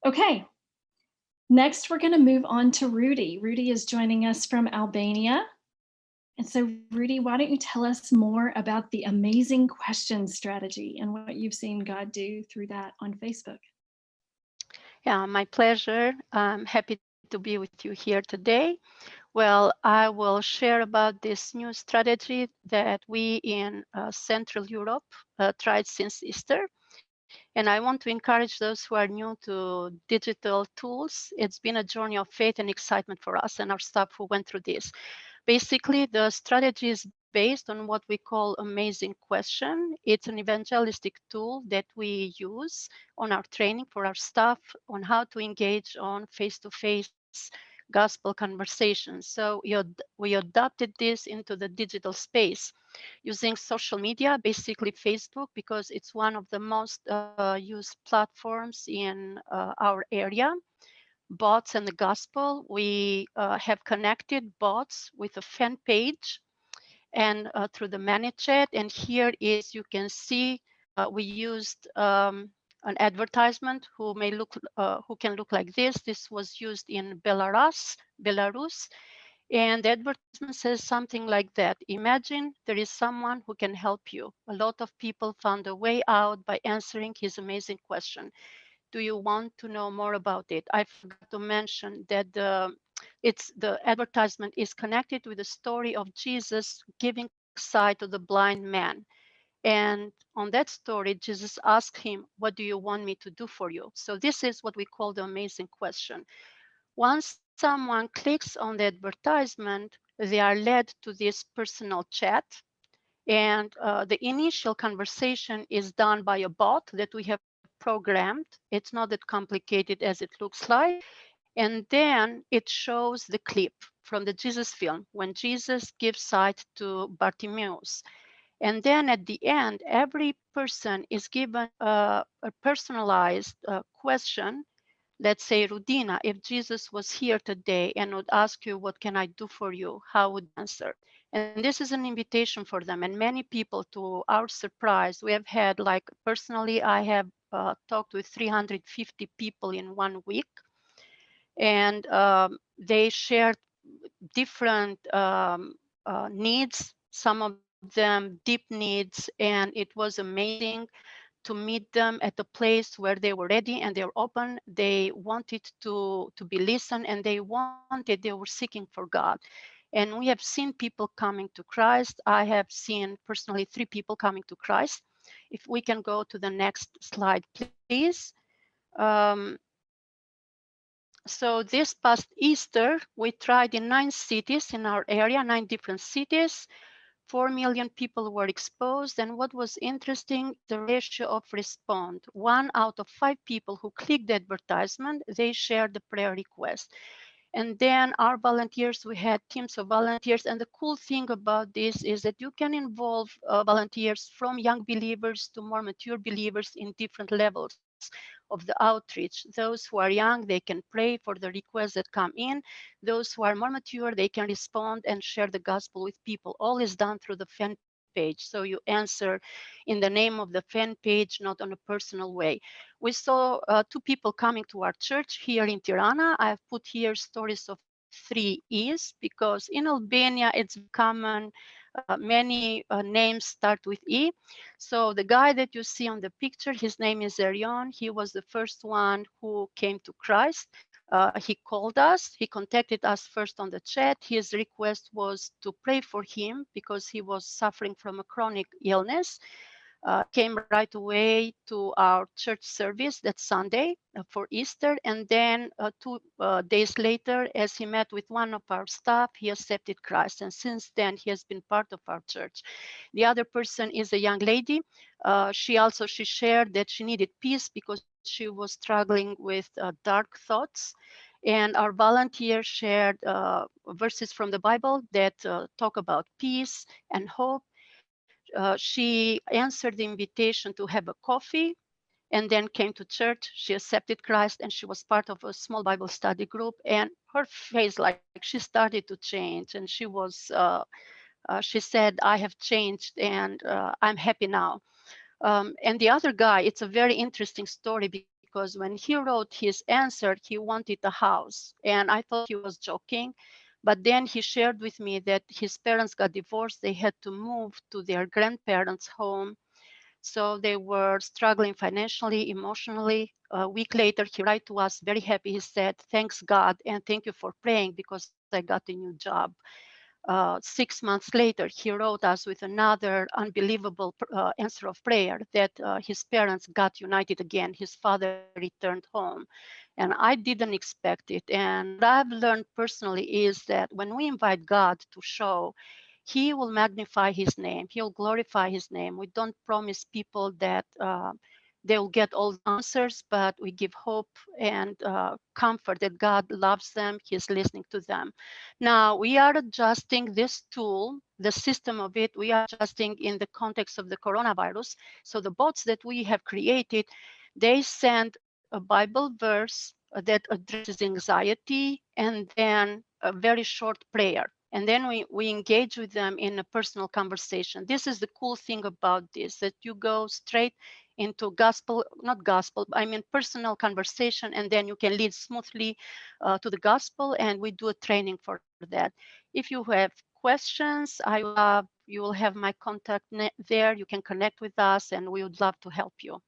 Okay, next we're going to move on to Rudy. Rudy is joining us from Albania. And so, Rudy, why don't you tell us more about the amazing question strategy and what you've seen God do through that on Facebook? Yeah, my pleasure. I'm happy to be with you here today. Well, I will share about this new strategy that we in Central Europe tried since Easter. And I want to encourage those who are new to digital tools. It's been a journey of faith and excitement for us and our staff who went through this. Basically, the strategy is based on what we call amazing question. It's an evangelistic tool that we use on our training for our staff on how to engage on face-to-face gospel conversations. So we adopted this into the digital space using social media, basically Facebook, because it's one of the most used platforms in our area. Bots and the gospel, we have connected bots with a fan page and through the manage chat. And here is, you can see we used an advertisement who can look like this. This was used in Belarus. And the advertisement says something like that. Imagine there is someone who can help you. A lot of people found a way out by answering his amazing question. Do you want to know more about it? I forgot to mention that the advertisement is connected with the story of Jesus giving sight to the blind man. And on that story, Jesus asked him, what do you want me to do for you? So this is what we call the amazing question. Once someone clicks on the advertisement, they are led to this personal chat. And the initial conversation is done by a bot that we have programmed. It's not that complicated as it looks like. And then it shows the clip from the Jesus film when Jesus gives sight to Bartimaeus. And then at the end, every person is given a personalized question. Let's say, Rudina, if Jesus was here today and would ask you, what can I do for you? How would you answer? And this is an invitation for them. And many people, to our surprise, we have had, like, personally, I have talked with 350 people in 1 week. And they shared different needs, some of them deep needs. And it was amazing to meet them at a place where they were ready and they were open. They wanted to be listened, and they were seeking for God. And we have seen people coming to Christ. I have seen personally 3 people coming to Christ. If we can go to the next slide, please. Um, so this past Easter, we tried in 9 cities in our area, 9 different cities. 4 million people were exposed. And what was interesting, the ratio of respond. 1 out of 5 people who clicked the advertisement, they shared the prayer request. And then our volunteers, we had teams of volunteers. And the cool thing about this is that you can involve volunteers from young believers to more mature believers in different levels of the outreach. Those who are young, they can pray for the requests that come in. Those who are more mature, they can respond and share the gospel with people. All is done through the fan page. So you answer in the name of the fan page, not on a personal way. We saw 2 people coming to our church here in Tirana. I've put here stories of 3 E's because in Albania it's common. Many names start with E. So the guy that you see on the picture, his name is Erion. He was the first one who came to Christ. He called us. He contacted us first on the chat. His request was to pray for him because he was suffering from a chronic illness. Came right away to our church service that Sunday for Easter. And then 2 days later, as he met with one of our staff, he accepted Christ. And since then, he has been part of our church. The other person is a young lady. She shared that she needed peace because she was struggling with dark thoughts. And our volunteer shared verses from the Bible that talk about peace and hope. She answered the invitation to have a coffee and then came to church. She accepted Christ, and she was part of a small Bible study group. And her face, like, she started to change. And she said, I have changed, and I'm happy now. And the other guy, it's a very interesting story because because when he wrote his answer, he wanted a house. And I thought he was joking. But then he shared with me that his parents got divorced. They had to move to their grandparents' home. So they were struggling financially, emotionally. A week later, he wrote to us very happy. He said, "Thanks God and thank you for praying because I got a new job." 6 months later, he wrote us with another unbelievable answer of prayer that his parents got united again. His father returned home. And I didn't expect it. And what I've learned personally is that when we invite God to show, he will magnify his name. He'll glorify his name. We don't promise people that they'll get all the answers, but we give hope and comfort that God loves them. He's listening to them. Now, we are adjusting this tool, the system of it, we are adjusting in the context of the coronavirus. So the bots that we have created, they send a Bible verse that addresses anxiety and then a very short prayer. And then we engage with them in a personal conversation. This is the cool thing about this, that you go straight into gospel, not gospel, I mean personal conversation, and then you can lead smoothly to the gospel, and we do a training for that. If you have questions, you will have my contact there. You can connect with us, and we would love to help you.